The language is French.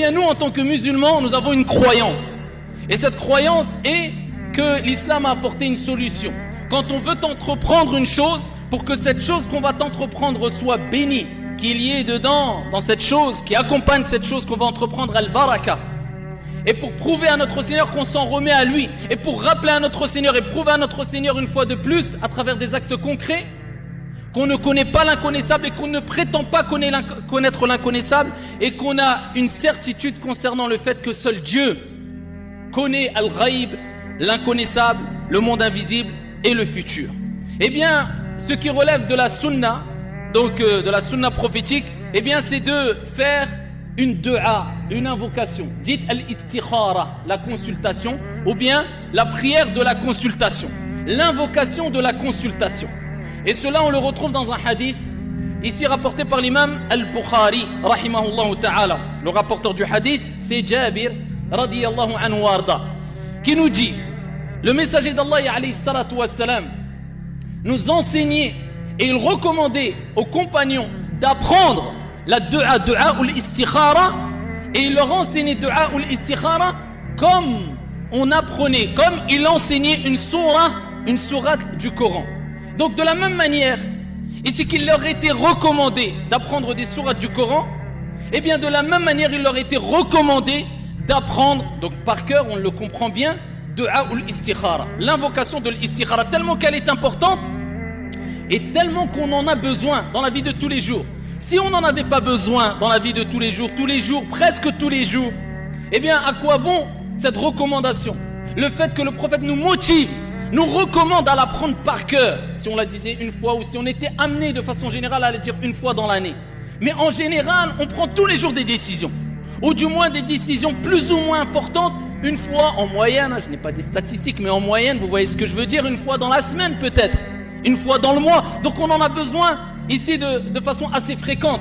bien nous, en tant que musulmans, nous avons une croyance. Et cette croyance est que l'islam a apporté une solution. Quand on veut entreprendre une chose, pour que cette chose qu'on va entreprendre soit bénie, qu'il y ait dedans, dans cette chose, qui accompagne cette chose qu'on va entreprendre, al-baraka. Et pour prouver à notre Seigneur qu'on s'en remet à lui, et pour rappeler à notre Seigneur et prouver à notre Seigneur une fois de plus, à travers des actes concrets, qu'on ne connaît pas l'inconnaissable et qu'on ne prétend pas connaître l'inconnaissable, et qu'on a une certitude concernant le fait que seul Dieu connaît al-ghaib, l'inconnaissable, le monde invisible et le futur. Eh bien, ce qui relève de la sunna, donc de la sunna prophétique, eh bien c'est de faire une dua, une invocation, dite al-istikhara, la consultation, ou bien la prière de la consultation, l'invocation de la consultation. Et cela on le retrouve dans un hadith, ici rapporté par l'imam al-Bukhari, rahimahullah ta'ala. Le rapporteur du hadith, c'est Jabir, radiyallahu anhu warda, qui nous dit, le messager d'Allah, alayhi salatu wassalam, nous enseignait et il recommandait aux compagnons d'apprendre la dua ou l'istikhara, et il leur enseignait dua ou l'istikhara comme on apprenait, comme il enseignait une sourate du Coran. Donc de la même manière, ici qu'il leur était recommandé d'apprendre des sourates du Coran, et bien de la même manière il leur était recommandé d'apprendre, donc par cœur on le comprend bien, dua ou l'istikhara, l'invocation de l'istikhara, tellement qu'elle est importante et tellement qu'on en a besoin dans la vie de tous les jours. Si on n'en avait pas besoin dans la vie de tous les jours, presque tous les jours, eh bien à quoi bon cette recommandation? Le fait que le prophète nous motive, nous recommande à l'apprendre par cœur, si on la disait une fois ou si on était amené de façon générale à la dire une fois dans l'année. Mais en général, on prend tous les jours des décisions, ou du moins des décisions plus ou moins importantes, une fois en moyenne, je n'ai pas des statistiques, mais en moyenne, vous voyez ce que je veux dire, une fois dans la semaine peut-être, une fois dans le mois. Donc on en a besoin ici de façon assez fréquente.